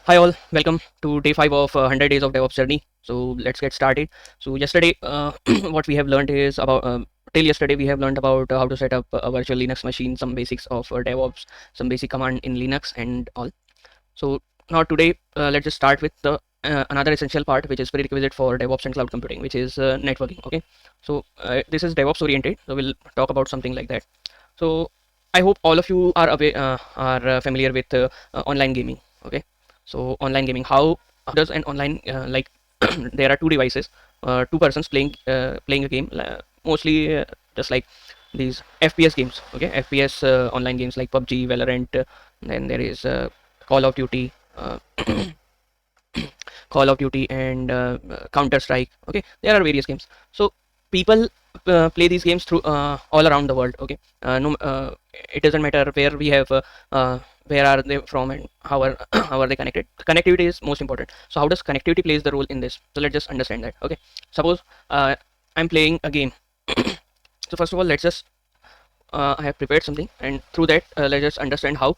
Hi all, welcome to day 5 of 100 days of DevOps journey. So let's get started. So yesterday, what we have learned is about till yesterday we have learned about how to set up a virtual Linux machine, some basics of DevOps, some basic command in Linux and all. So now today, let's just start with the another essential part, which is prerequisite for DevOps and cloud computing, which is networking. Okay, so this is DevOps oriented, so we'll talk about something like that. So I hope all of you are aware, familiar with online gaming. Okay, so online gaming, how does an online like there are two devices, two persons playing a game, mostly just like these FPS games. Okay, FPS online games like PUBG, Valorant. Then there is Call of Duty, Call of Duty, and Counter Strike. Okay, there are various games. So people play these games through all around the world. Okay, no, it doesn't matter where we have. Where are they from and how are how are they connected? Connectivity is most important. So how does connectivity plays the role in this? So let's just understand that. Okay, suppose I'm playing a game. So first of all, let's just I have prepared something, and through that let's just understand how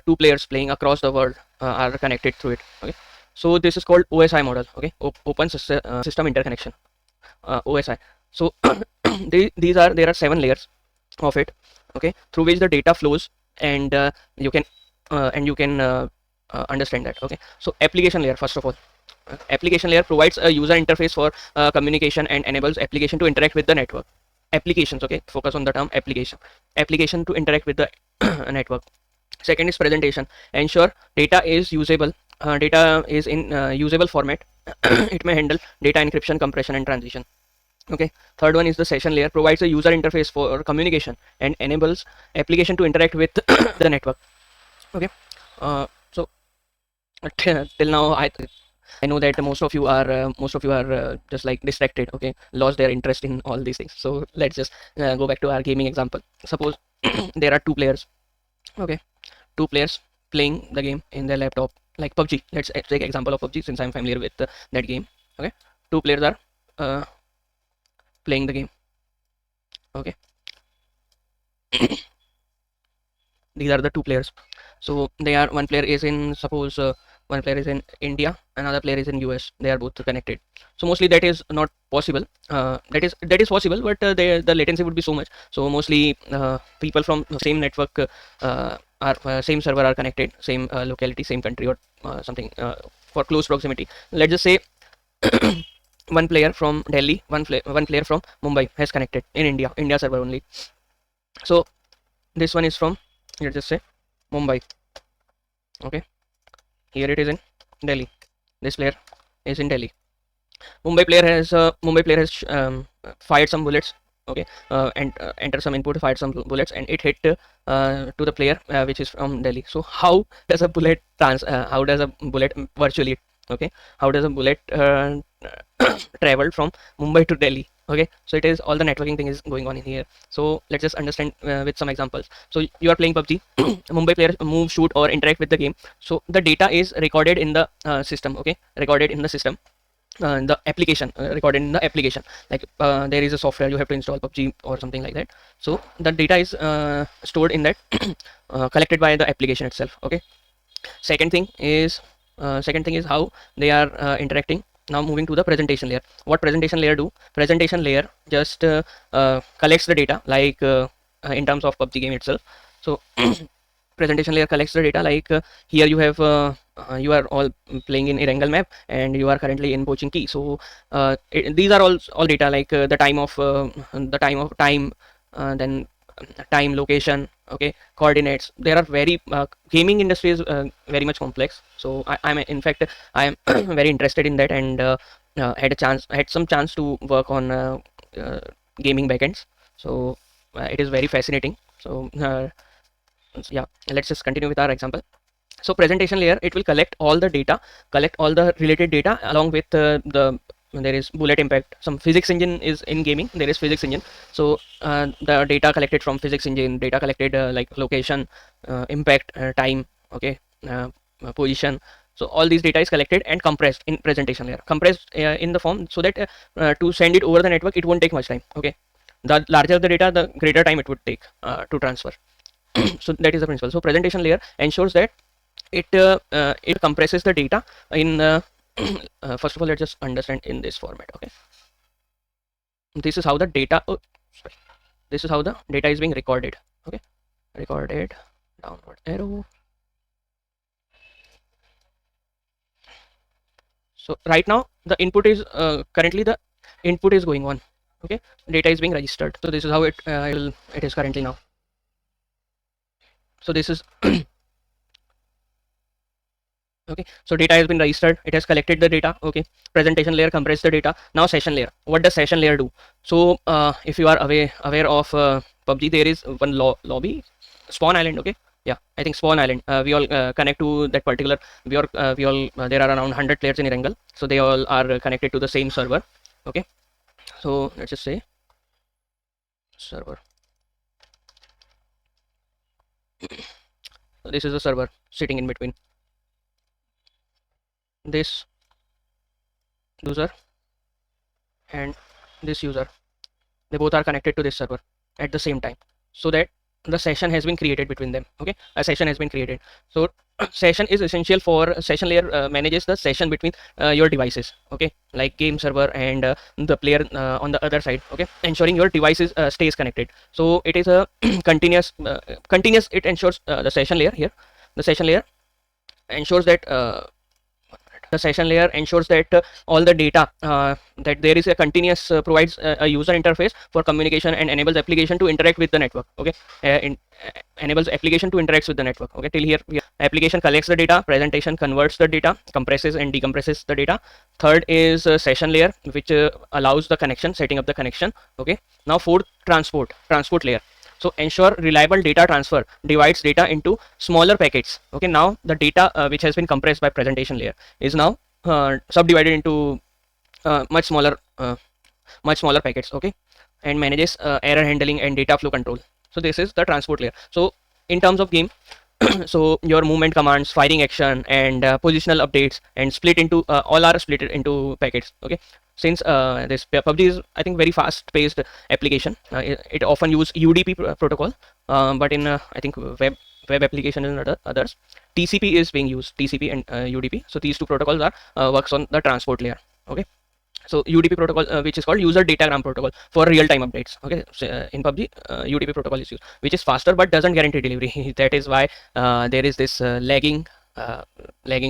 two players playing across the world are connected through it. Okay, so this is called OSI model. Okay, Open System Interconnection, OSI. So there are 7 layers of it. Okay, through which the data flows, and you can understand that. Okay, so application layer, first of all. Application layer provides a user interface for communication and enables application to interact with the network. Applications, okay, focus on the term application to interact with the network. Second is presentation, ensure data is usable, data is in usable format. It may handle data encryption, compression, and transition. Okay, third one is the session layer, provides a user interface for communication and enables application to interact with the network. Okay, so till now I know that most of you are just like distracted. Okay, lost their interest in all these things. So let's just go back to our gaming example. Suppose there are two players. Okay, two players playing the game in their laptop, like PUBG. Let's take example of PUBG since I'm familiar with that game. Okay, two players are playing the game. Okay, these are the two players. So they are, one player is in, suppose one player is in India, another player is in US. They are both connected. So mostly that is not possible. That is possible, but the latency would be so much. So mostly people from the same network are same server are connected, same locality, same country, or something for close proximity. Let's just say one player from Delhi, one player from Mumbai has connected in India server only. So this one is from, let's just say, Mumbai. Okay, here it is in Delhi. This player is in Delhi. Mumbai player has fired some bullets. Okay, and enter some input, fired some bullets, and it hit to the player which is from Delhi. So how does a bullet how does a bullet virtually, okay, how does a bullet travel from Mumbai to Delhi? Okay, so it is all the networking thing is going on in here. So let's just understand with some examples. So you are playing PUBG. Mumbai player move, shoot, or interact with the game. So the data is recorded in the system. Okay, recorded in the system. The application, recorded in the application, like there is a software you have to install PUBG or something like that. So the data is stored in that, collected by the application itself. Okay, second thing is how they are interacting. Now moving to the presentation layer. What presentation layer do? Presentation layer just collects the data, like in terms of PUBG game itself. So presentation layer collects the data, like here you have you are all playing in Erangel map, and you are currently in Pochinki. So these are all data, like the time, then time, location, okay, coordinates. There are very gaming industry is very much complex. So I'm in fact I am very interested in that, and had some chance to work on gaming backends. So it is very fascinating. So yeah, let's just continue with our example. So presentation layer, it will collect all the data, collect all the related data, along with there is bullet impact. Some physics engine is in gaming, there is physics engine. So the data collected from physics engine, data collected like location, impact, time, okay, position. So all these data is collected and compressed in presentation layer, compressed in the form, so that to send it over the network, it won't take much time. Okay, the larger the data, the greater time it would take to transfer. So that is the principle. So presentation layer ensures that it compresses the data in first of all, let's just understand in this format. Okay, this is how the data sorry, this is how the data is being recorded. Okay, recorded, downward arrow. So right now the input is currently the input is going on. Okay, data is being registered. So this is how it is currently now. So this is okay, so data has been registered, it has collected the data. Okay, presentation layer compressed the data. Now session layer, what does session layer do? So if you are aware of PUBG, there is one lobby, spawn island. Okay, yeah, I think spawn island, we all connect to that particular, we all there are around 100 players in Erangel, so they all are connected to the same server. Okay, so let's just say server, so this is a server sitting in between this user and this user. They both are connected to this server at the same time, so that the session has been created between them. Okay, a session has been created. So session is essential for session layer, manages the session between your devices. Okay, like game server and the player on the other side. Okay, ensuring your devices stays connected. So it is a continuous, it ensures the session layer here, the session layer ensures that the session layer ensures that all the data, that there is a continuous, provides a user interface for communication and enables application to interact with the network. Okay, enables application to interact with the network. Okay, till here application collects the data, presentation converts the data, compresses and decompresses the data. Third is session layer, which allows the connection, setting up the connection. Okay, now fourth, transport layer. So ensure reliable data transfer, divides data into smaller packets. Okay, now the data which has been compressed by presentation layer is now subdivided into much smaller packets. Okay, and manages error handling and data flow control. So this is the transport layer. So in terms of game, so your movement commands, firing action, and positional updates, and split into all are split into packets. Okay, since this PUBG is, I think, very fast paced application, it often use UDP protocol, but in I think web application and others, TCP is being used, TCP and UDP. So these two protocols are works on the transport layer. Okay, so UDP protocol, which is called user datagram protocol, for real-time updates. Okay, so, in PUBG, UDP protocol is used, which is faster but doesn't guarantee delivery. That is why there is this lagging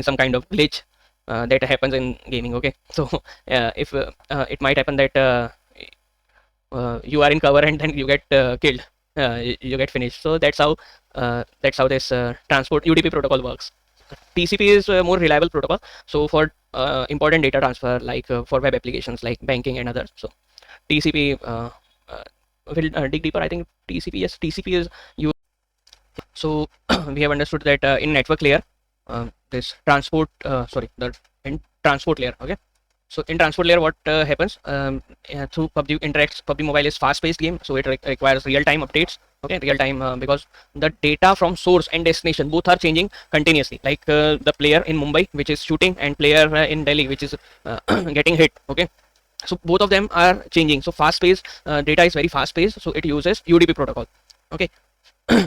some kind of glitch that happens in gaming. Okay, so if it might happen that you are in cover and then you get killed, you get finished. So that's how this transport UDP protocol works. TCP is a more reliable protocol, so for important data transfer, like for web applications like banking and others. So TCP will dig deeper. I think TCP, yes, TCP is used. So we have understood that in network layer, this transport, sorry, the in transport layer. Okay, so in transport layer, what happens, through PUBG interacts. PUBG Mobile is fast-paced game, so it requires real-time updates. Okay, real-time, because the data from source and destination both are changing continuously. Like the player in Mumbai, which is shooting, and player in Delhi, which is getting hit. Okay, so both of them are changing. So fast-paced data is very fast-paced, so it uses UDP protocol. Okay,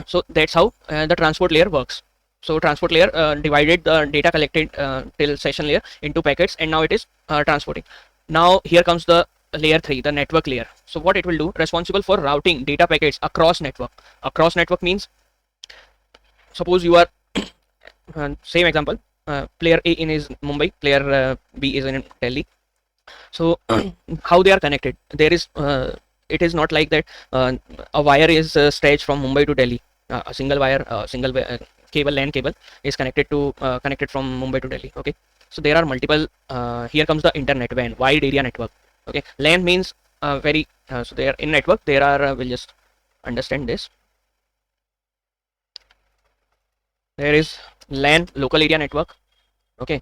so that's how the transport layer works. So transport layer divided the data collected till session layer into packets, and now it is transporting. Now here comes the layer 3, the network layer. So what it will do, responsible for routing data packets across network. Across network means, suppose you are same example, player A in is Mumbai, player B is in Delhi. So how they are connected, there is it is not like that a wire is stretched from Mumbai to Delhi. A single wire, cable, LAN cable is connected from Mumbai to Delhi. Okay, so there are multiple, here comes the internet, WAN, wide area network. Okay, LAN means very so they are in network, there are we'll just understand this. There is LAN, local area network. Okay,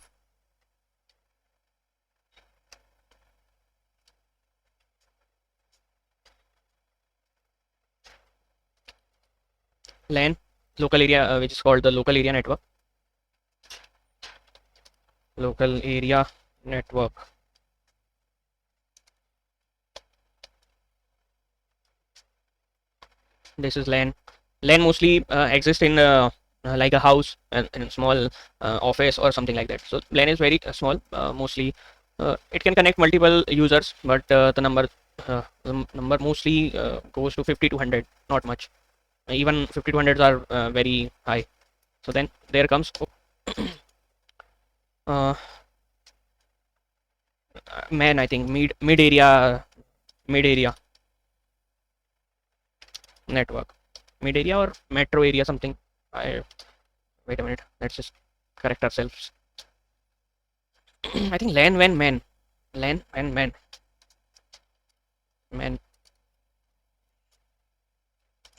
LAN, local area, which is called the local area network. Local area network. This is LAN. LAN mostly exists in like a house and a small office or something like that. So LAN is very small. Mostly it can connect multiple users, but the number mostly goes to 50 to 100, not much. Even 50 to 100 are very high. So then there comes uh, man, I think mid area network, mid area or metro area something. I Wait a minute. Let's just correct ourselves. I think LAN and man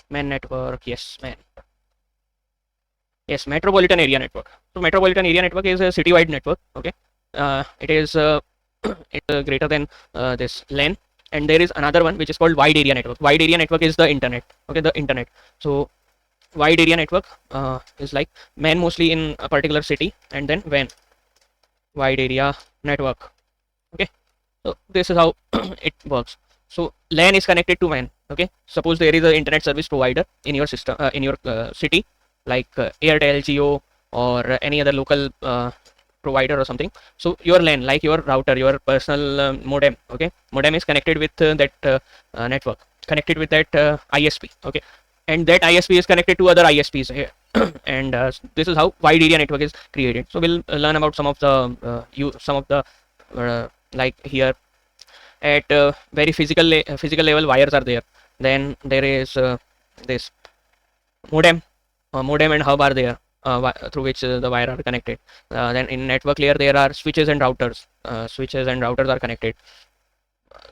man network. Yes, metropolitan area network. So metropolitan area network is a citywide network. Okay, it is it's greater than this LAN, and there is another one which is called wide area network. Wide area network is the internet. Okay, the internet. So wide area network is like man mostly in a particular city, and then WAN, wide area network. Okay, so this is how it works. So LAN is connected to WAN. Okay, suppose there is an internet service provider in your system, in your city, like Airtel, Jio, or any other local provider or something. So your LAN, like your router, your personal modem. Okay, modem is connected with that network, connected with that ISP. Okay, and that ISP is connected to other ISPs. And this is how wide area network is created. So we'll learn about some of the like here at very physical level wires are there. Then there is this modem, modem and hub are there, through which the wire are connected. Then in network layer there are switches and routers. Switches and routers are connected.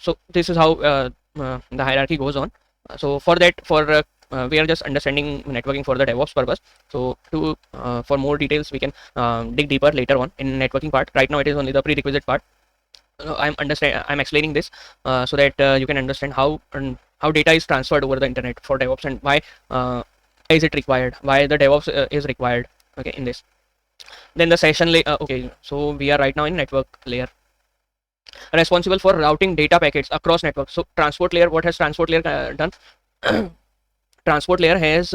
So this is how the hierarchy goes on. So for that, we are just understanding networking for the DevOps purpose. So to for more details we can dig deeper later on in networking part. Right now it is only the prerequisite part. I'm explaining this so that you can understand how data is transferred over the internet for DevOps, and why is it required, why the DevOps is required. Okay, in this. Then the session layer. Okay, so we are right now in network layer, responsible for routing data packets across networks. So transport layer, what has transport layer done? Transport layer has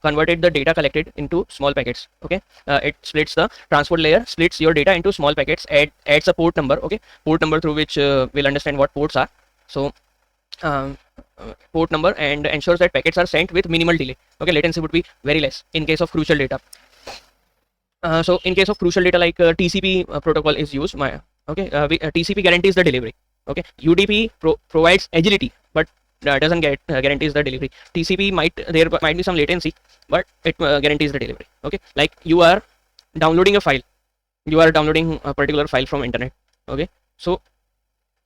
converted the data collected into small packets. Okay, it splits the transport layer splits your data into small packets, adds a port number. Okay, port number through which we'll understand what ports are. So port number, and ensures that packets are sent with minimal delay. Okay, latency would be very less in case of crucial data. So in case of crucial data, like TCP protocol is used. TCP guarantees the delivery. Okay, UDP provides agility, but doesn't guarantees the delivery. TCP there might be some latency, but it guarantees the delivery. Okay, like you are downloading a file, you are downloading a particular file from internet. Okay, so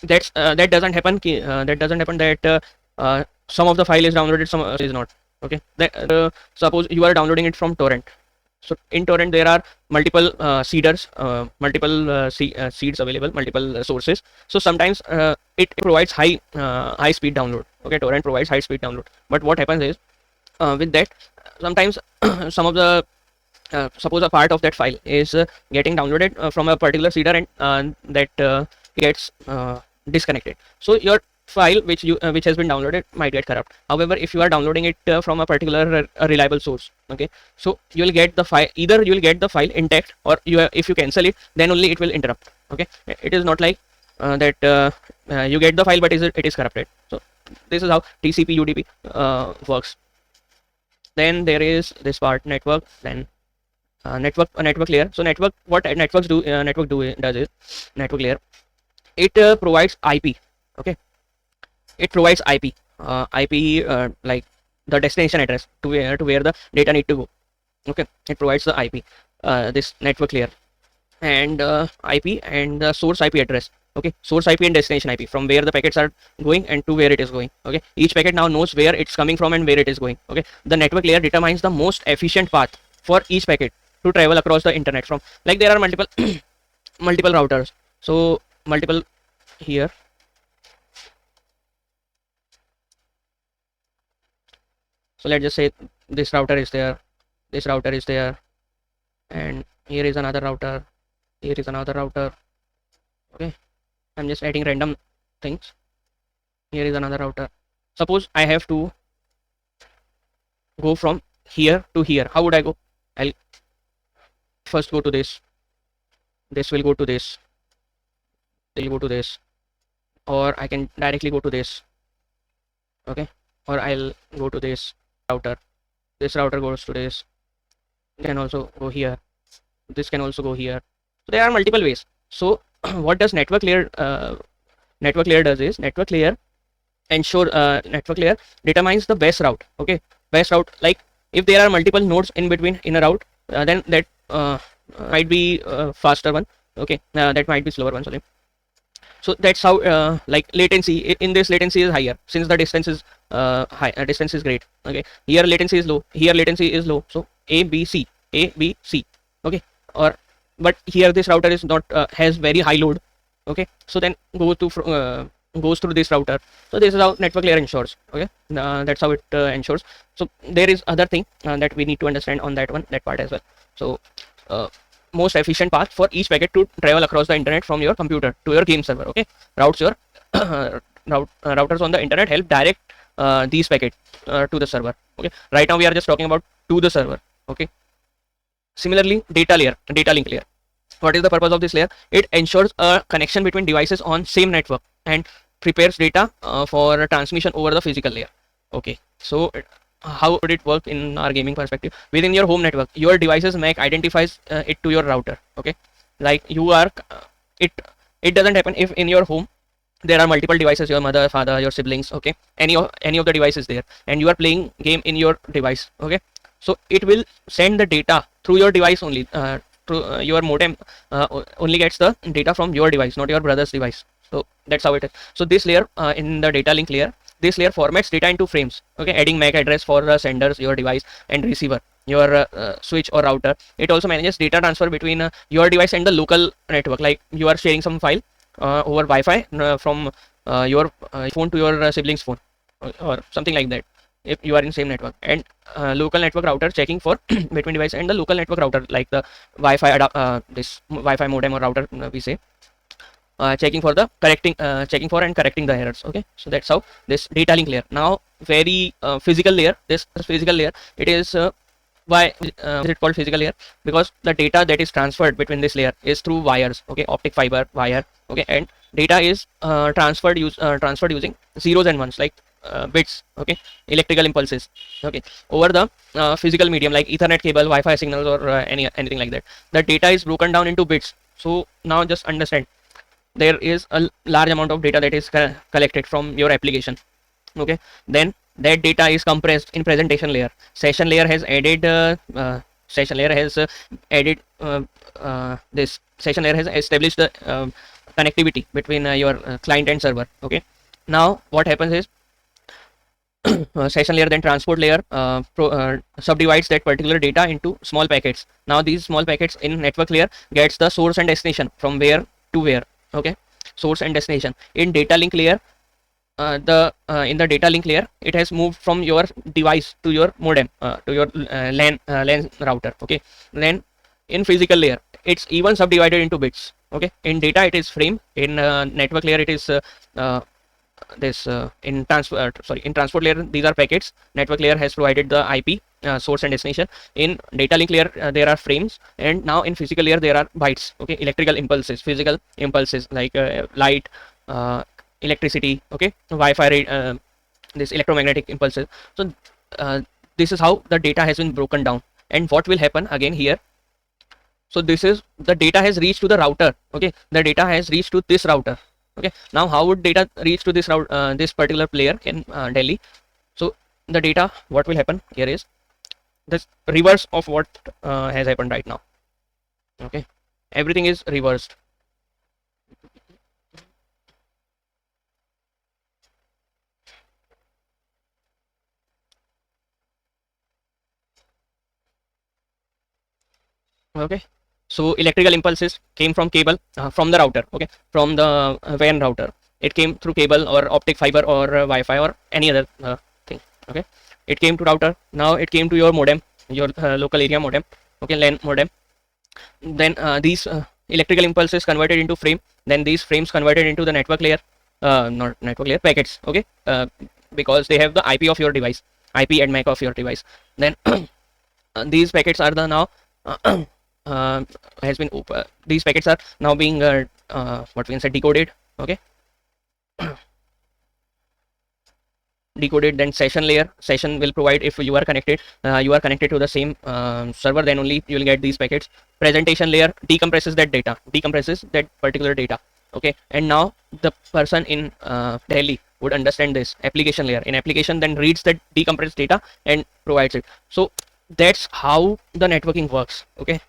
that doesn't happen. That some of the file is downloaded, some is not. Okay, suppose you are downloading it from torrent. So in torrent there are multiple seeders, multiple seeds available, multiple sources. So sometimes it provides high speed download. Okay, torrent provides high speed download. But what happens is with that, sometimes some of the suppose a part of that file is getting downloaded from a particular seeder, and that gets disconnected. So your file which has been downloaded might get corrupt. However, if you are downloading it from a particular reliable source, okay, so you will get the file, either you will get the file intact, or if you cancel it, then only it will interrupt. Okay, it is not like that you get the file but it is corrupted. So this is how TCP UDP works. Then there is this part, network. Then network layer. So what networks do does is, network layer, it provides IP. Okay, it provides IP, like the destination address to where the data need to go. Okay, it provides the IP, this network layer, and IP and the source IP address. Okay, source IP and destination IP, from where the packets are going and to where it is going. Okay, each packet now knows where it's coming from and where it is going. Okay, the network layer determines the most efficient path for each packet to travel across the internet. From, like, there are multiple multiple routers, so multiple here. So let's just say this router is there, this router is there, and here is another router, here is another router. Okay, I'm just adding random things. Here is another router. Suppose I have to go from here to here. How would I go? first go to this, this will go to this, will go to this, or I can directly go to this, okay, or I'll go to this router, this router goes to this, can also go here, this can also go here. So there are multiple ways. So what does network layer does is network layer network layer determines the best route, okay, best route. Like if there are multiple nodes in between in a route, then that might be faster one, okay, that might be slower one, sorry. So that's how like latency in this, latency is higher since the distance is high, distance is great, okay. Here latency is low, here latency is low, so a b c, okay. Or but here this router is not has very high load, okay, so then goes through this router. So this is how network layer ensures, okay. That's how it ensures. So there is other thing that we need to understand on that one, that part as well. So most efficient path for each packet to travel across the internet from your computer to your game server, okay. Routes your routers on the internet help direct these packets to the server, okay. Right now we are just talking about to the server, okay. Similarly, data link layer, what is the purpose of this layer? It ensures a connection between devices on same network and prepares data for transmission over the physical layer, okay. So how would it work in our gaming perspective? Within your home network, your devices MAC identifies it to your router, okay. Like you are it doesn't happen if in your home there are multiple devices, your mother, father, your siblings, okay, any of the devices there, and you are playing game in your device, okay. So it will send the data through your device only, through your modem only gets the data from your device, not your brother's device. So that's how it is. So this layer in the data link layer, this layer formats data into frames, okay, adding MAC address for senders, your device, and receiver, your switch or router. It also manages data transfer between your device and the local network. Like you are sharing some file over Wi-Fi from your phone to your sibling's phone, or something like that, if you are in same network. And local network router checking for between device and the local network router, like the Wi-Fi this Wi-Fi modem or router, we say, checking for the checking for and correcting the errors, okay. So that's how this data link layer. Now very physical layer, this physical layer, it is why is it called physical layer? Because the data that is transferred between this layer is through wires, okay, optic fiber wire, okay, and data is transferred using zeros and ones, like bits, okay, electrical impulses, okay, over the physical medium like Ethernet cable, Wi-Fi signals, or anything like that. The data is broken down into bits. So now just understand, there is a large amount of data that is collected from your application, okay. Then that data is compressed in presentation layer. Session layer has added this session layer has established the connectivity between your client and server, okay. Now what happens is session layer, then transport layer subdivides that particular data into small packets. Now these small packets in network layer gets the source and destination, from where to where, okay, source and destination. In data link layer, in the data link layer, it has moved from your device to your modem, to your LAN router, okay. Then in physical layer, it's even subdivided into bits, okay. In data it is frame, in network layer it is in transport layer these are packets. Network layer has provided the IP, source and destination. In data link layer there are frames, and now in physical layer there are bytes, okay, electrical impulses, physical impulses like light, electricity, okay, Wi-Fi, this electromagnetic impulses. So this is how the data has been broken down. And what will happen again here? So this is the data has reached to the router, okay, the data has reached to this router, okay. Now how would data reach to this route, this particular player in Delhi? So the data, what will happen here is this reverse of what has happened right now, okay. Everything is reversed. Okay, so electrical impulses came from cable, from the router, okay, from the WAN router. It came through cable or optic fiber or Wi-Fi or any other thing, okay. It came to router. Now it came to your modem, your local area modem, okay, LAN modem. Then these electrical impulses converted into frame. Then these frames converted into the network layer, not network layer, packets, okay, because they have the IP of your device, IP and MAC of your device. Then these packets are the now has been these packets are now being what we can say decoded. Okay, decoded. Then session layer, session will provide if you are connected to the same server, then only you will get these packets. Presentation layer decompresses that particular data. Okay, and now the person in Delhi would understand this. Application layer, in application then reads that decompressed data and provides it. So that's how the networking works. Okay,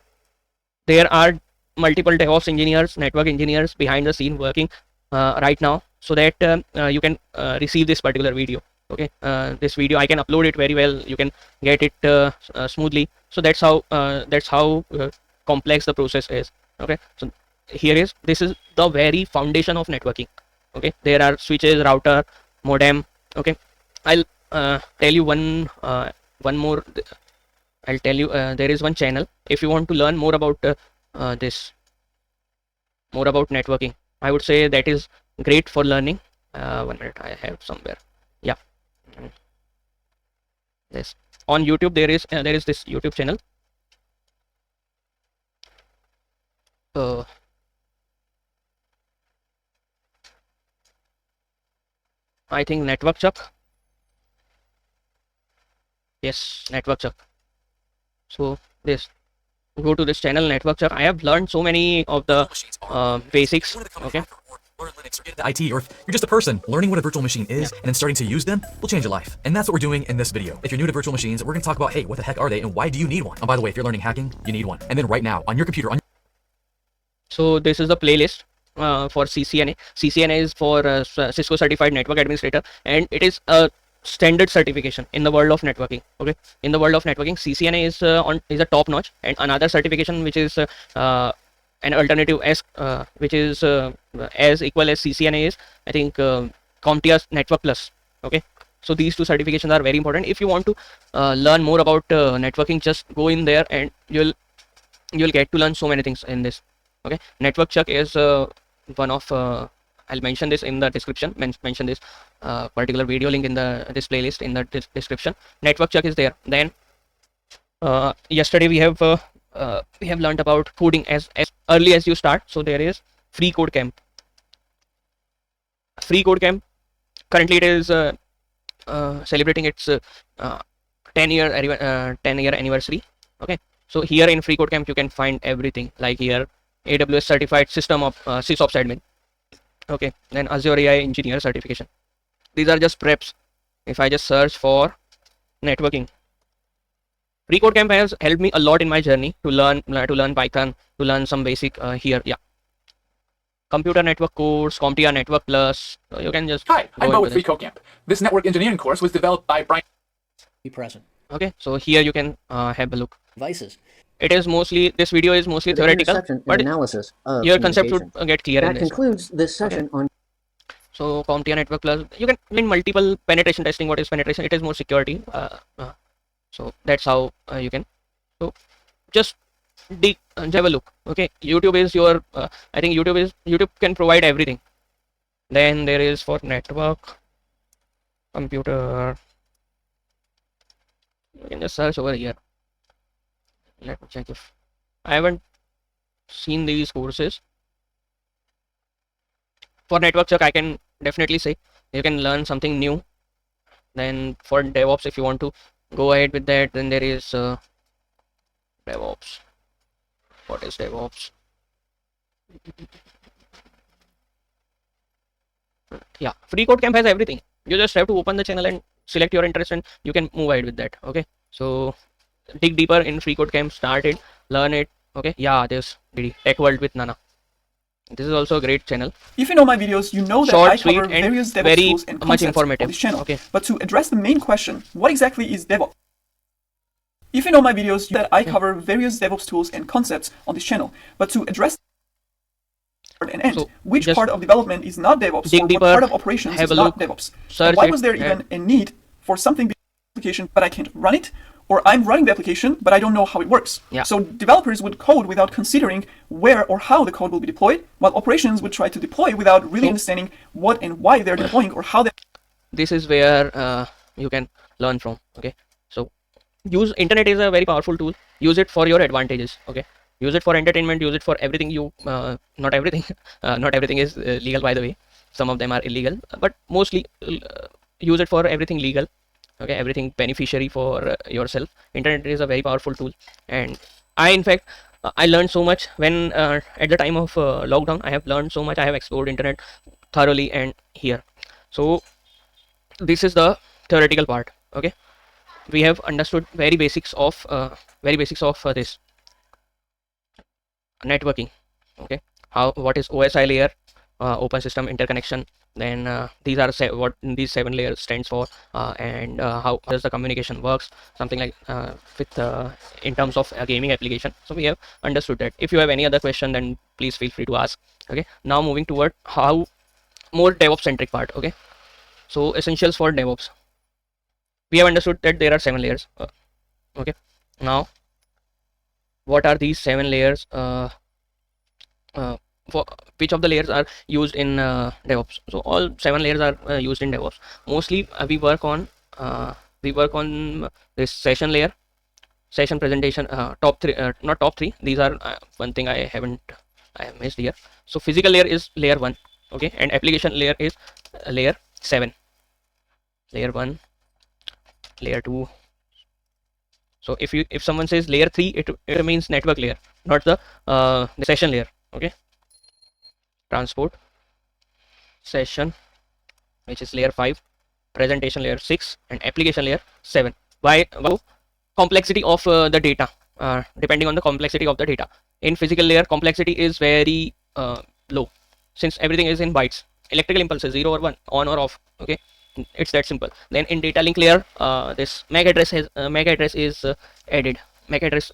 there are multiple DevOps engineers, network engineers behind the scene working right now, so that you can receive this particular video. Okay, this video I can upload it very well, you can get it smoothly. So that's how complex the process is. Okay, so this is the very foundation of networking. Okay, there are switches, router, modem. Okay, I'll tell you one more. I'll tell you there is one channel. If you want to learn more about more about networking, I would say that is great for learning. 1 minute, I have somewhere. Yeah, this on YouTube there is this YouTube channel. I think Network Chuck. Yes, Network Chuck. So this, go to this channel, Network Chuck. I have learned so many of the basics. Okay. Learn Linux or get into IT, or if you're just a person, learning what a virtual machine is and then starting to use them will change your life. And that's what we're doing in this video. If you're new to virtual machines, we're going to talk about, hey, what the heck are they and why do you need one? And by the way, if you're learning hacking, you need one. And then right now on your computer, so this is the playlist for CCNA. CCNA is for Cisco Certified Network Administrator, and it is a standard certification in the world of networking. Okay, in the world of networking, CCNA is a top notch, and another certification which is an alternative which is as equal as CCNA is, I think, CompTIA Network Plus. Okay, so these two certifications are very important. If you want to learn more about networking, just go in there and you'll get to learn so many things in this. Okay, Network Chuck is one of I'll mention this in the description. Mention this particular video link in this playlist in the description. Network Chuck is there. Then yesterday we have learned about coding as early as you start. So there is Free Code Camp. Free Code Camp, currently it is celebrating its 10-year anniversary. Okay, so here in Free Code Camp you can find everything, like here AWS certified system of SysOps admin. Okay, then Azure AI engineer certification. These are just preps. If I just search for networking, Free Code Camp has helped me a lot in my journey to learn Python, to learn some basic here. Yeah, computer network course, CompTIA Network Plus. So you can just Hi, I'm Bo with Free Code Camp. This network engineering course was developed by Brian. Be present. Okay, so here you can have a look. Devices. It is mostly, this video is mostly theoretical, but analysis of your concept would get clear in that this. concludes this session on. So CompTIA Network Plus, you can in multiple penetration testing. What is penetration? It is more security. So that's how you can. So just have a look. Okay, YouTube is your. I think YouTube can provide everything. Then there is for network, computer. You can just search over here. Let me check if I haven't seen these courses. For Network Chuck, I can definitely say you can learn something new. Then for DevOps, if you want to go ahead with that, then there is DevOps. What is DevOps? Yeah, Free Code Camp has everything. You just have to open the channel and select your interest, and you can move ahead with that. Okay, so dig deeper in Free Code Camp, start it, learn it. Okay, yeah, there's Tech World with Nana. This is also a great channel. If you know my videos, you know that Short, I cover sweet, and various DevOps very tools and much concepts informative. on this channel. Okay. But to address the main question, what exactly is DevOps? If you know my videos, you know that I cover various DevOps tools and concepts on this channel. But to address and end, So which just part of development is not DevOps, dig or deeper, what part of operations have is a not look, DevOps? search And why it, was there even a need for something application but I can't run it? Or I'm running the application, but I don't know how it works. Yeah. So developers would code without considering where or how the code will be deployed, while operations would try to deploy without really understanding what and why they're deploying or how they. This is where you can learn from. Okay, so internet is a very powerful tool. Use it for your advantages. Okay, use it for entertainment, use it for everything. You not everything not everything is legal, by the way. Some of them are illegal, but mostly use it for everything legal. Okay, everything beneficiary for yourself. Internet is a very powerful tool, and I, in fact, I learned so much when at the time of lockdown. I have learned so much. I have explored internet thoroughly, and here, so this is the theoretical part. Okay, we have understood very basics of this networking. Okay, how, what is OSI layer, open system interconnection, then these are what these 7 layers stands for, and how does the communication works, something like with in terms of a gaming application. So we have understood that. If you have any other question, then please feel free to ask. Okay, now moving toward how more DevOps centric part. Okay, so essentials for DevOps. We have understood that there are 7 layers. Okay, now what are these 7 layers? Uh, for which of the layers are used in DevOps? So all 7 layers are used in DevOps. Mostly we work on this session layer, session presentation, top three, not top three. These are one thing I have missed here. So physical layer is layer 1. Okay, and application layer is layer 7. Layer 1, layer 2. So if someone says layer 3, it means network layer, not the session layer. Okay, transport session, which is layer 5, presentation layer 6, and application layer 7. Why? Complexity of the data, depending on the complexity of the data. In physical layer, complexity is very low, since everything is in bytes, electrical impulses, 0 or 1, on or off. Okay, it's that simple. Then in data link layer, this MAC address is added. MAC address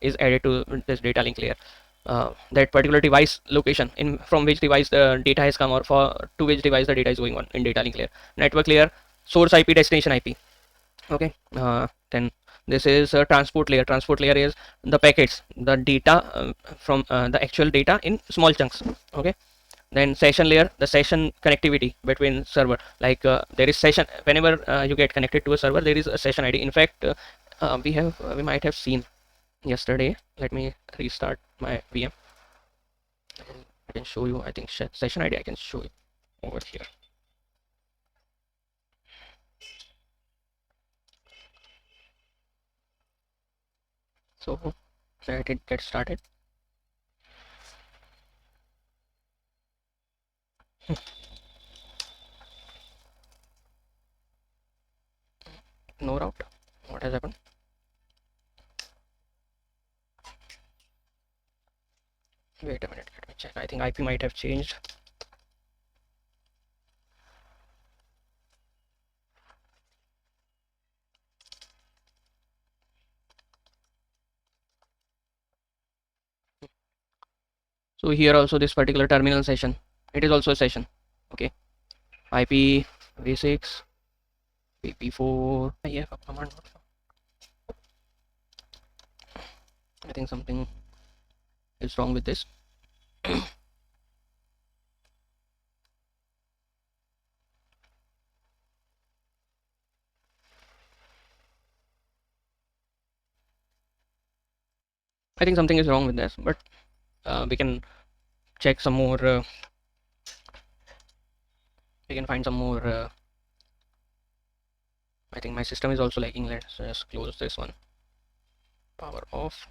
is added to this data link layer. That particular device location, in from which device the data has come, or for to which device the data is going on, in data link layer. Network layer, source IP, destination IP. Okay, then this is a transport layer. Transport layer is the packets, the data from the actual data in small chunks. Okay, then session layer, the session connectivity between server, like there is session, whenever you get connected to a server, there is a session ID. In fact, we might have seen yesterday. Let me restart my VM. I can show you, I think, session ID I can show you over here. So let it get started. No route. What has happened? Wait a minute, let me check. I think IP might have changed. So here also, this particular terminal session, it is also a session. Okay, IP v6 vp4. Yeah, command. I think something is wrong with this. I think something is wrong with this, but we can check some more. We can find some more. I think my system is also lagging. Let's just close this one. Power off.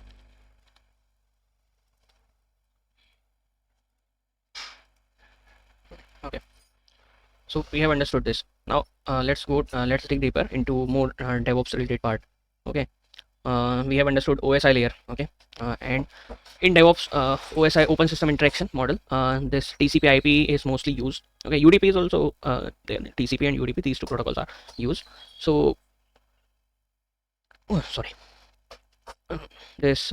Okay, so we have understood this. Now let's dig deeper into more DevOps related part. Okay, we have understood OSI layer. Okay, and in DevOps, OSI, open system interaction model, this TCP IP is mostly used. Okay, UDP is also TCP and UDP, these two protocols are used. So sorry, this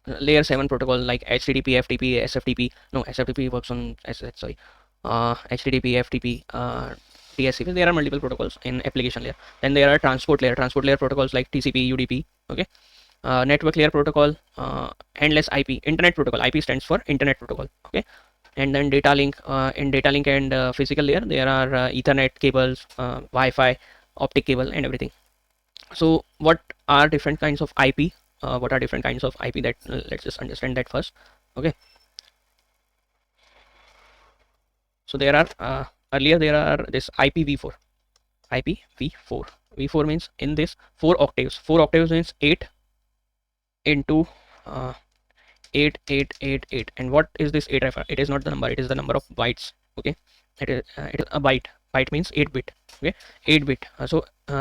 layer 7 protocol like HTTP, FTP, SFTP. No, SFTP works on sorry, HTTP, FTP, DSCP. There are multiple protocols in application layer. Then there are transport layer protocols like TCP, UDP. Okay, network layer protocol, endless IP, internet protocol. IP stands for internet protocol. Okay, and then data link. In data link and physical layer, there are Ethernet cables, Wi-Fi, optic cable, and everything. So what are different kinds of IP what are different kinds of IP. That let's just understand that first. Okay, so there are earlier there are this IPv4, IPv4. V4 means in this 4 octaves. 4 octaves means 8 into 8888. And what is this 8 refer? It is not the number, it is the number of bytes. Okay, it is a byte. Byte means 8 bit. Okay, 8 bit.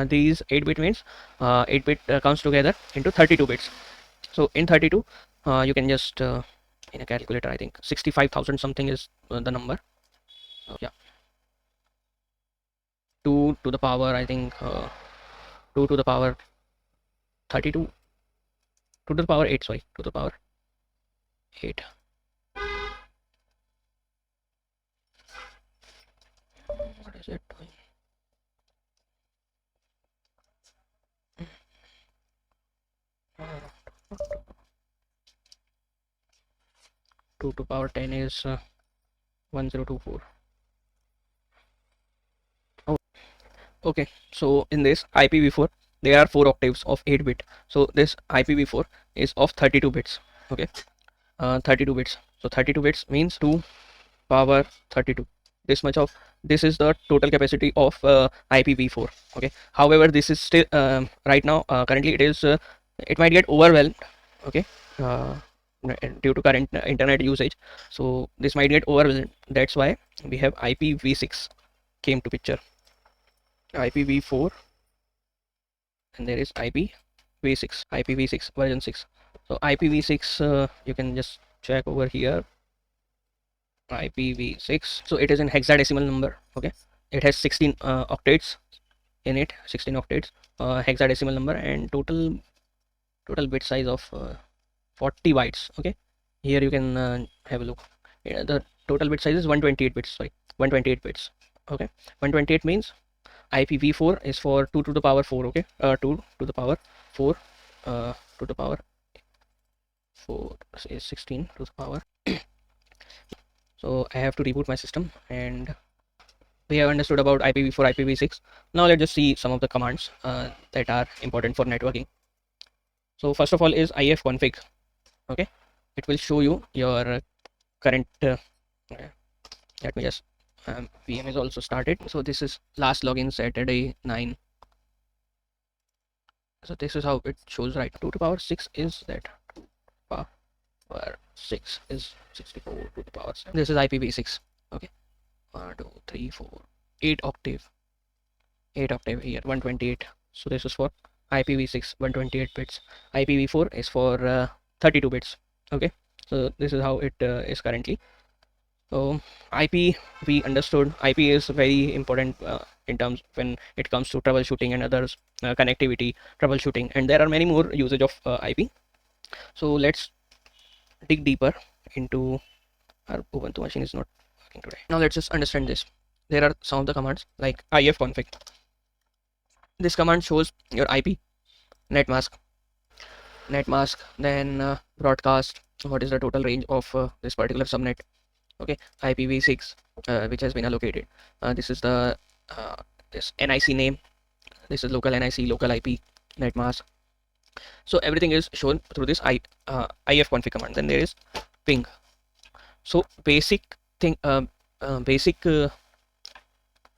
These 8 bit means 8 bit comes together into 32 bits. So in 32 you can just in a calculator, I think 65,000 something is the number. Yeah, 2 to the power, I think 2 to the power 32, 2 to the power 8, sorry, 2 to the power 8. What is it doing? 2 to power 10 is 1024. Oh, okay. So in this IPv4 there are 4 octaves of 8 bit. So this IPv4 is of 32 bits. Okay, 32 bits. So 32 bits means 2 power 32. This much of this is the total capacity of IPv4. Okay, however this is still right now currently it might get overwhelmed. Okay, due to current internet usage, so this might get overwhelmed. That's why we have IPv6 came to picture. IPv4 and there is IPv6 version 6. So IPv6 you can just check over here, IPv6. So it is in hexadecimal number. Okay, it has 16 octets in it, 16 octets, hexadecimal number, and total bit size of 40 bytes. Okay, here you can have a look. The total bit size is 128 bits, sorry, 128 bits. Okay, 128 means IPv4 is for 2 to the power 4. Okay, 2 to the power 4 to the power 4 is 16 to the power. So I have to reboot my system, and we have understood about IPv4, IPv6. Now let's just see some of the commands that are important for networking. So first of all is ifconfig. Okay, it will show you your current let me just VM is also started. So this is last login Saturday 9. So this is how it shows, right? 2 to power 6 is that, power 6 is 64 to the power 7. This is IPv6. Okay, 1 2 3 4 8 octave, 8 octave here, 128. So this is for IPv6, 128 bits. IPv4 is for 32 bits. Okay, so this is how it is currently. So IP, we understood IP is very important in terms when it comes to troubleshooting and others, connectivity, troubleshooting, and there are many more usage of IP. So let's dig deeper into our Ubuntu machine is not working today. Now let's just understand this. There are some of the commands like ifconfig. This command shows your IP, netmask, then broadcast, what is the total range of this particular subnet. Okay, IPv6 which has been allocated. This is the this NIC name. This is local NIC, local IP, netmask. So everything is shown through this ifconfig command. Then there is ping. So basic thing, it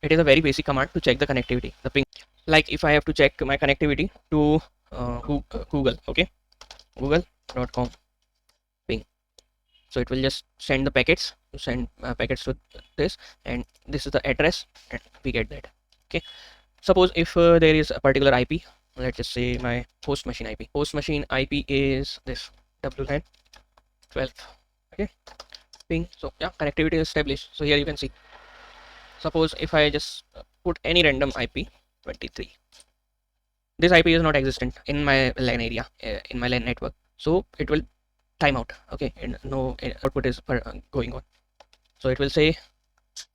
is a very basic command to check the connectivity, the ping. Like if I have to check my connectivity to Google, okay, google.com ping. So it will just send the packets, packets to this, and this is the address, and we get that. Okay, suppose if there is a particular IP, let's just say my host machine IP. Host machine IP is this WLAN 12. Okay, ping. So yeah, connectivity is established. So here you can see. Suppose if I just put any random IP 23, this IP is not existent in my LAN area, in my LAN network, so it will time out. Okay, and no output is going on. So it will say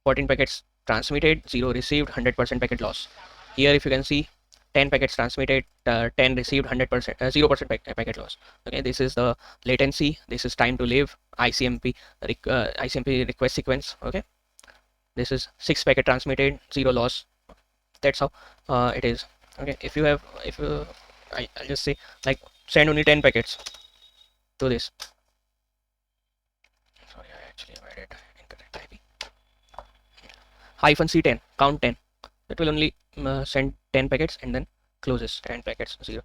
14 packets transmitted, 0 received, 100% packet loss. Here if you can see 10 packets transmitted, 10 received, 100%, 0% packet loss. Okay, this is the latency, this is time to live, ICMP request sequence. Okay, this is 6 packet transmitted, 0 loss. That's how it is. Okay, if you have, I'll just say like send only 10 packets to this. Sorry, I actually added incorrect IP. Hyphen C10, count 10. It will only send 10 packets and then closes 10 packets 0.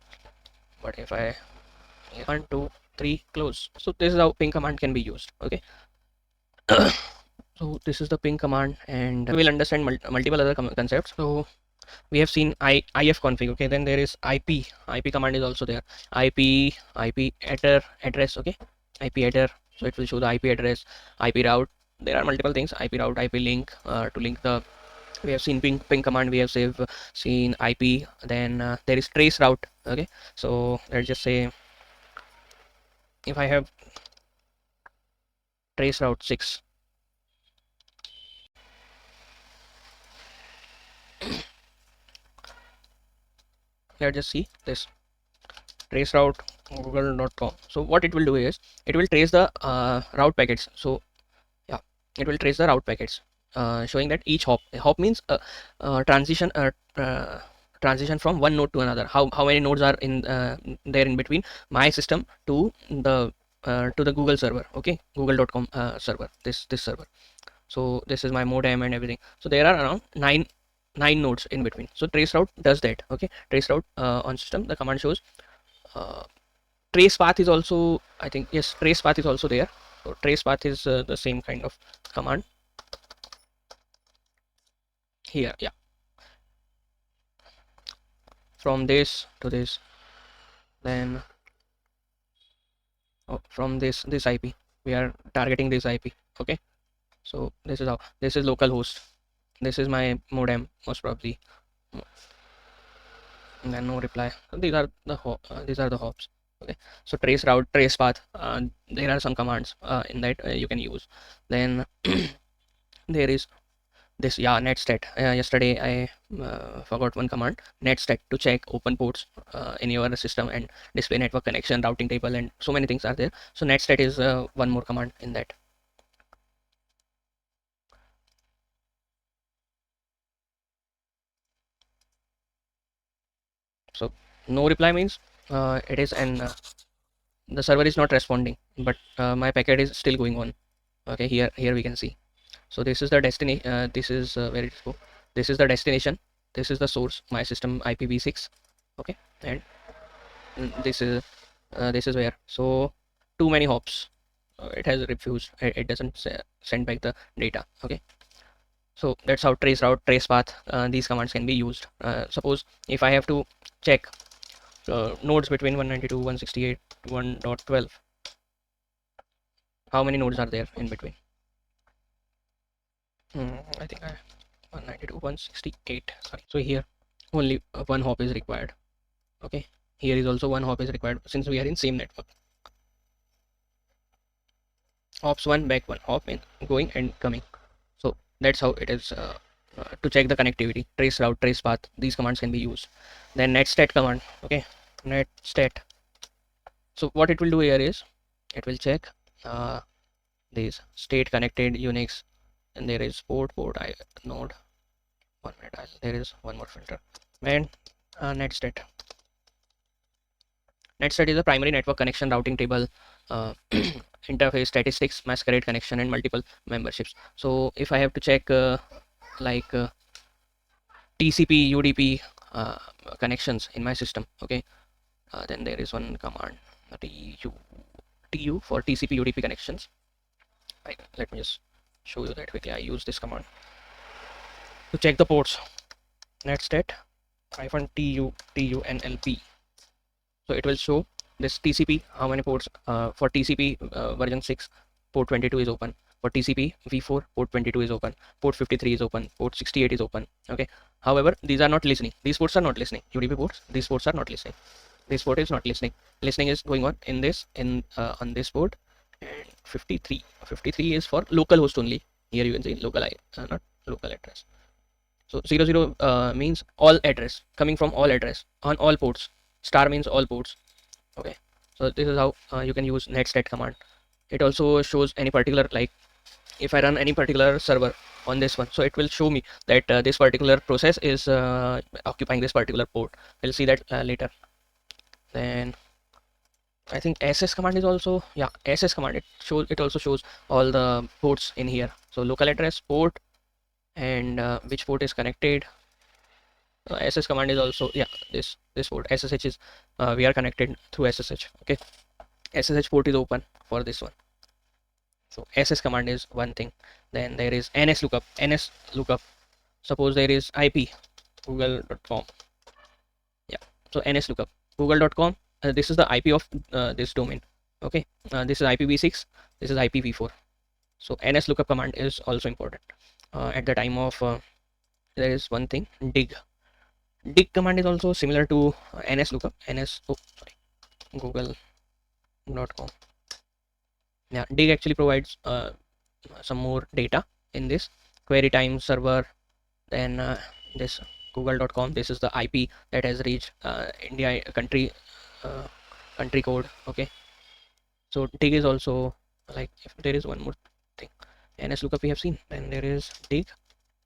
But if I 1 2 3 close, so this is how ping command can be used. Okay. So this is the ping command, and we will understand multiple other concepts. So we have seen ifconfig. Okay, then there is ip command is also there. ip address. Okay, ip header, so it will show the ip address, ip route. There are multiple things: ip route, ip link, to link the. We have seen ping command, we have seen ip. Then there is trace route. Okay, so let's just say if I have trace route 6, let's just see this traceroute google.com. So what it will do is it will trace the route packets. So yeah, it will trace the route packets, showing that each hop means transition transition from one node to another. How many nodes are in there in between my system to the Google server. Okay, google.com server, this server. So this is my modem and everything. So there are around nine nodes in between. So traceroute does that. Okay, traceroute on system, the command shows trace path is also, I think, yes, trace path is also there. So trace path is the same kind of command here. Yeah, from this to this, then from this IP we are targeting this IP. Okay, so this is how, this is localhost, this is my modem most probably, and then no reply. So these are the hops. Okay, so trace route, trace path, there are some commands in that you can use. Then there is this, yeah, netstat. Yesterday I forgot one command, netstat, to check open ports in your system and display network connection, routing table, and so many things are there. So netstat is one more command in that. So no reply means it is an the server is not responding, but my packet is still going on. Okay, here we can see. So this is the destination, this is where it go. This is the destination, this is the source, my system IPv6. Okay, and this is where. So too many hops, it has refused, it doesn't send back the data. Okay, so that's how trace route, trace path, these commands can be used. Suppose if I have to check nodes between 192 168 1.12, how many nodes are there in between? I think 192 168, sorry. So here only one hop is required. Okay, here is also one hop is required since we are in same network. Hops 1 back 1, hop in, going and coming. So that's how it is. To check the connectivity, trace route, trace path, these commands can be used. Then netstat command. Okay, netstat. So what it will do here is it will check these state connected Unix, and there is port I node. 1 minute, there is one more filter. And netstat. Netstat is a primary network connection, routing table, interface, statistics, masquerade connection, and multiple memberships. So if I have to check like TCP UDP connections in my system, okay, then there is one command, TU for TCP UDP connections. Let me just show you that quickly. I use this command to check the ports. Netstat -TU TUNLP. So it will show this TCP, how many ports. For TCP version 6, port 22 is open. For TCP v4, port 22 is open, port 53 is open, port 68 is open. Okay, however, these are not listening, these ports are not listening. UDP ports, these ports are not listening, this port is not listening. Listening is going on in this, on this port. And 53 is for localhost only. Here you can see local not local address. So 00 means all address, coming from all address on all ports. Star means all ports. Okay, so this is how you can use netstat command. It also shows any particular, like if I run any particular server on this one, so it will show me that this particular process is occupying this particular port. We'll see that later. Then I think ss command is also, yeah, ss command, it also shows all the ports in here. So local address, port, and which port is connected. Ss command is also, yeah, this port ssh is we are connected through ssh. Okay, ssh port is open for this one. So ss command is one thing. Then there is ns lookup. Suppose there is ip google.com. Yeah, so nslookup google.com. This is the ip of this domain. Okay, this is ipv6, this is ipv4. So nslookup command is also important. At the time of there is one thing, dig command is also similar to nslookup. Google.com. Yeah, dig actually provides some more data in this query time server. Then this google.com, this is the ip that has reached india uh, country code. Okay, so dig is also, like, if there is one more thing, nslookup we have seen, then there is dig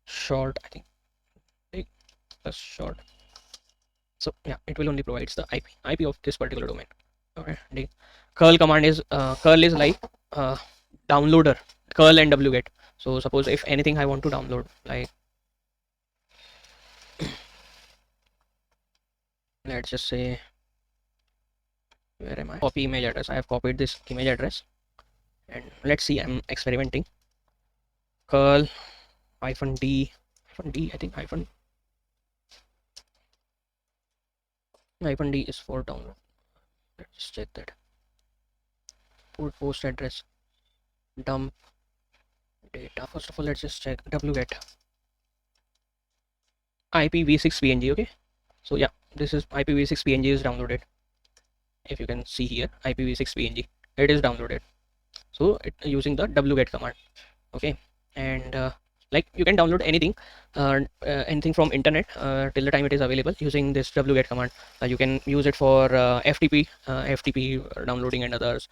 short, I think, dig plus short. So yeah, it will only provides the ip of this particular domain. Okay, dig curl command is curl is like downloader, curl and wget. So suppose if anything I want to download, like let's just say, where am I, copy image address, I have copied this image address, and let's see, I'm experimenting. Curl hyphen d, I think hyphen d is for download. Let's just check that. Put post address, dump data. First of all, let's just check wget ipv6 png. Okay, so yeah, this is ipv6 png is downloaded. If you can see here, ipv6 png, it is downloaded. So it using the wget command. Okay, and like you can download anything from internet till the time it is available using this wget command. You can use it for ftp downloading and others,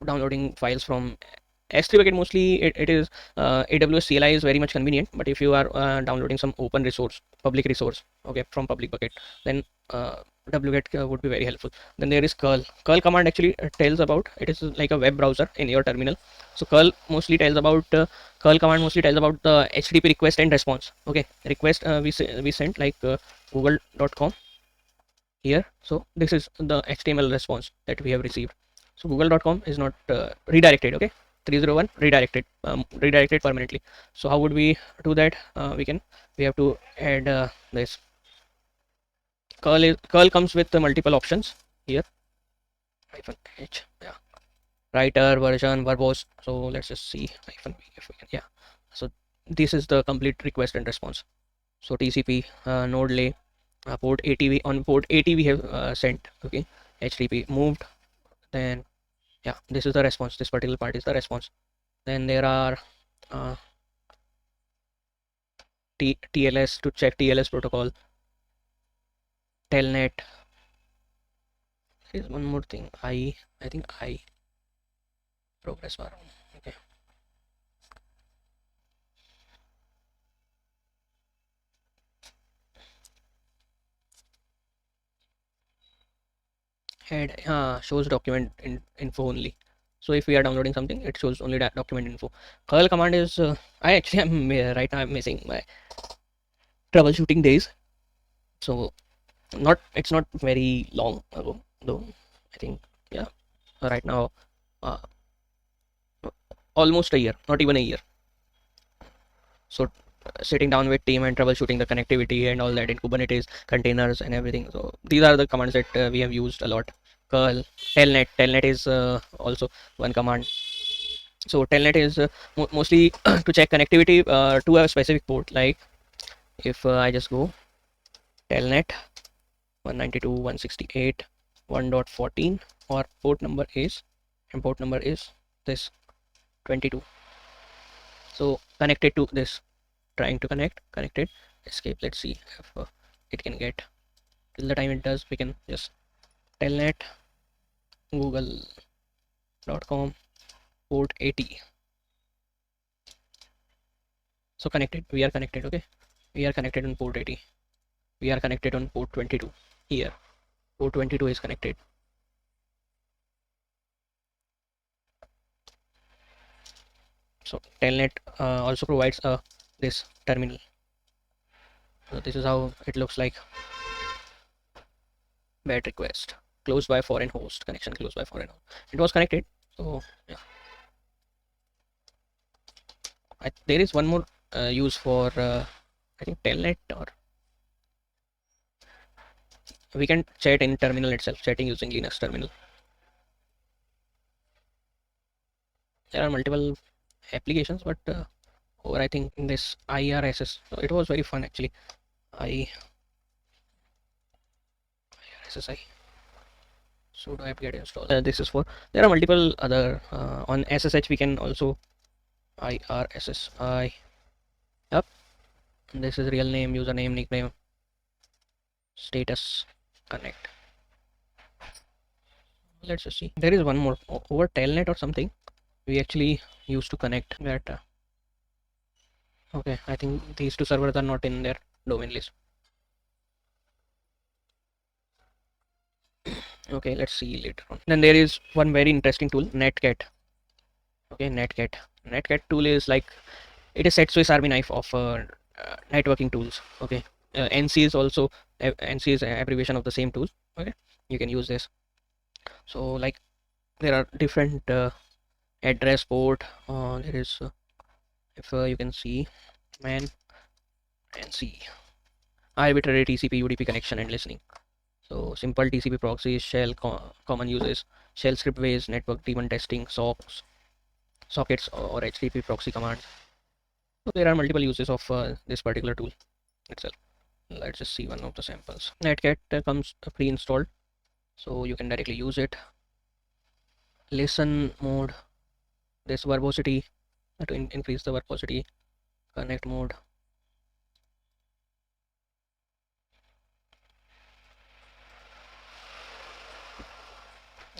downloading files from S3 bucket. Mostly it is AWS CLI is very much convenient, but if you are downloading some open resource, public resource, okay, from public bucket, then wget would be very helpful. Then there is curl command actually tells about, it is like a web browser in your terminal. So curl command mostly tells about the HTTP request and response. Okay, request we sent like google.com here. So this is the HTML response that we have received. So google.com is not redirected. Okay, 301 redirected permanently. So how would we do that? We have to add this curl comes with multiple options here, hyphen h, yeah, writer, version, verbose. So let's just see hyphen v if we can. Yeah, so this is the complete request and response. So TCP node lay port 80 on port 80 we have sent. Okay, HTTP moved. Then yeah, this is the response, this particular part is the response. Then there are TLS to check TLS protocol, telnet. There is one more thing, I think I progress bar. Okay, head shows document info only. So if we are downloading something, it shows only that document info. Curl command is I actually am right now I'm missing my troubleshooting days. So it's not very long ago though, I think. Yeah, right now almost a year, not even a year. So sitting down with team and troubleshooting the connectivity and all that in Kubernetes containers and everything. So these are the commands that we have used a lot. Curl, telnet is also one command. So telnet is mostly to check connectivity to a specific port. Like if I just go telnet 192.168.1.14, or port number is, and port number is this 22. So connected to this, trying to connected, escape. Let's see if it can get. Till the time it does, we can just telnet google.com port 80. So connected, we are connected. Okay, we are connected on port 80, we are connected on port 22. Here port 22 is connected. So telnet also provides this terminal. So this is how it looks like. Bad request closed by foreign host, connection closed by foreign host. It was connected. So yeah, there is one more use for I think telnet, or we can chat in terminal itself, chatting using Linux terminal. There are multiple applications, but or I think in this IRSS, so it was very fun actually. IRSSI sudo apt-get install. This is for, there are multiple other on SSH we can also IRSSI. Yep, this is real name, username, nickname, status, connect. Let's just see. There is one more over telnet or something. We actually used to connect that. Okay, I think these two servers are not in their domain list. Okay, let's see later on. Then there is one very interesting tool, netcat. Okay, netcat tool is like, it is set Swiss Army knife of networking tools. Okay, NC is also NC is an abbreviation of the same tool. Okay, you can use this. So like there are different address port. There is if you can see man NC arbitrary TCP UDP connection and listening. So simple TCP proxy, shell common uses, shell script based network daemon testing, sockets or HTTP proxy commands. So there are multiple uses of this particular tool itself. Let's just see one of the samples. Netcat comes pre-installed, so you can directly use it. Listen mode, this verbosity to increase the verbosity. Connect mode.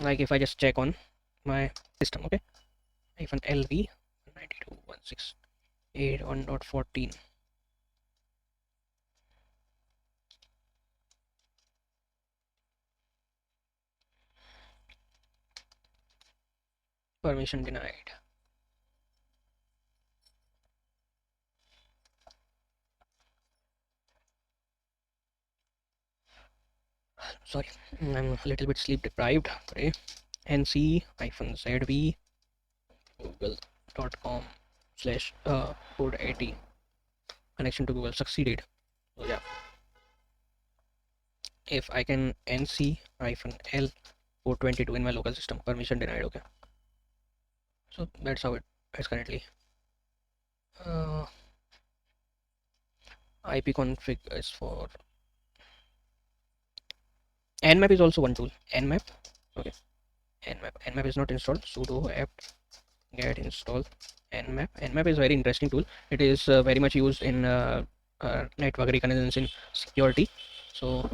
Like if I just check on my system, okay, -LV 92.168.1.14. Permission denied. Sorry, I'm a little bit sleep deprived today. nc-zv google.com/code 80 connection to Google succeeded. So yeah, if I can nc-l 422 in my local system, permission denied. Okay, so that's how it is currently. Ipconfig is for nmap is also one tool. Nmap, okay, nmap is not installed. Sudo apt get install nmap. Nmap is very interesting tool. It is very much used in network reconnaissance in security. So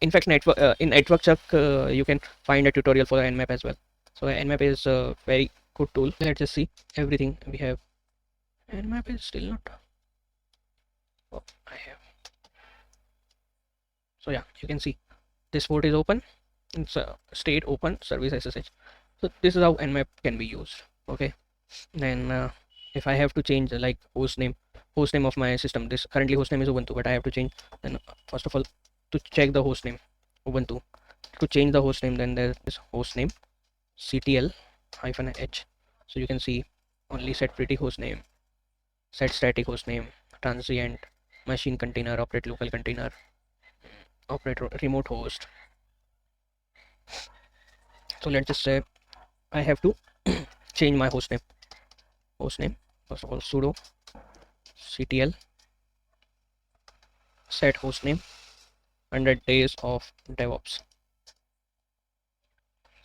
in fact, in network chuck you can find a tutorial for the nmap as well. So nmap is a very good tool. Let's just see everything we have. Nmap is still not. Oh, I have. So yeah, you can see this port is open. It's state open service SSH. So this is how nmap can be used. Okay, then if I have to change like hostname of my system, this currently hostname is Ubuntu, but I have to change, then first of all, to check the hostname Ubuntu, to change the hostname, then there is hostname ctl -h. So you can see only set pretty hostname, set static hostname, transient, machine container, operate local container, operate remote host. So let's just say I have to change my hostname. First of all, sudo ctl set hostname 100 days of DevOps.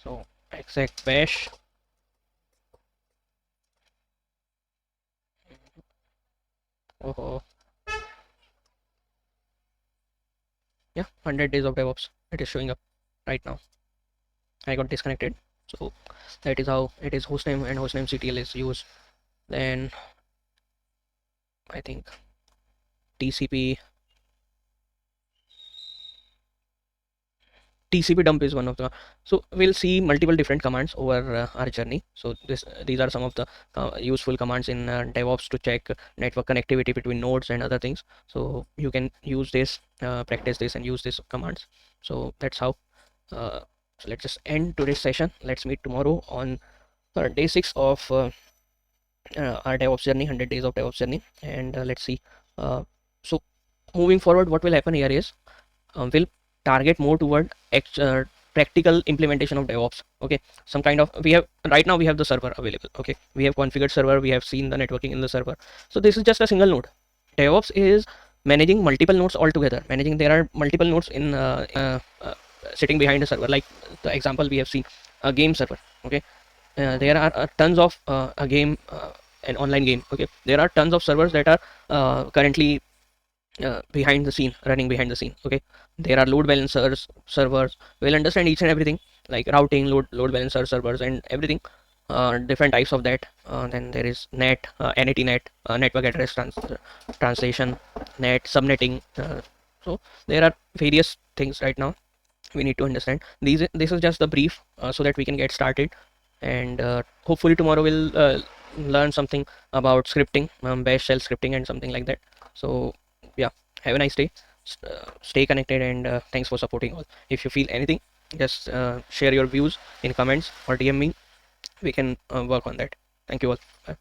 So exec bash oh yeah, 100 days of DevOps, it is showing up right now. I got disconnected. So that is how it is. Hostname and hostname ctl is used. Then I think TCP TCP dump is one of the. So we'll see multiple different commands over our journey. So these are some of the useful commands in DevOps to check network connectivity between nodes and other things. So you can use this, practice this, and use these commands. So that's how. So let's just end today's session. Let's meet tomorrow on day 6 of our DevOps journey, 100 days of DevOps journey, and let's see. So moving forward, what will happen here is we'll target more toward practical implementation of DevOps. Okay, some kind of, we have right now, we have the server available. Okay, we have configured server, we have seen the networking in the server. So this is just a single node. DevOps is managing multiple nodes altogether. There are multiple nodes in sitting behind a server. Like the example we have seen, a game server. Okay, there are tons of a game, an online game. Okay, there are tons of servers that are currently behind the scene, running behind the scene. Okay, there are load balancers servers. We'll understand each and everything, like routing, load balancer servers, and everything, different types of that. Then there is net, NAT, network address translation, net subnetting. So there are various things right now we need to understand. This is just the brief, so that we can get started, and hopefully tomorrow we'll learn something about scripting, bash shell scripting and something like that. So yeah, have a nice day. Stay connected, and thanks for supporting all. If you feel anything, just share your views in comments or DM me. We can work on that. Thank you all. Bye.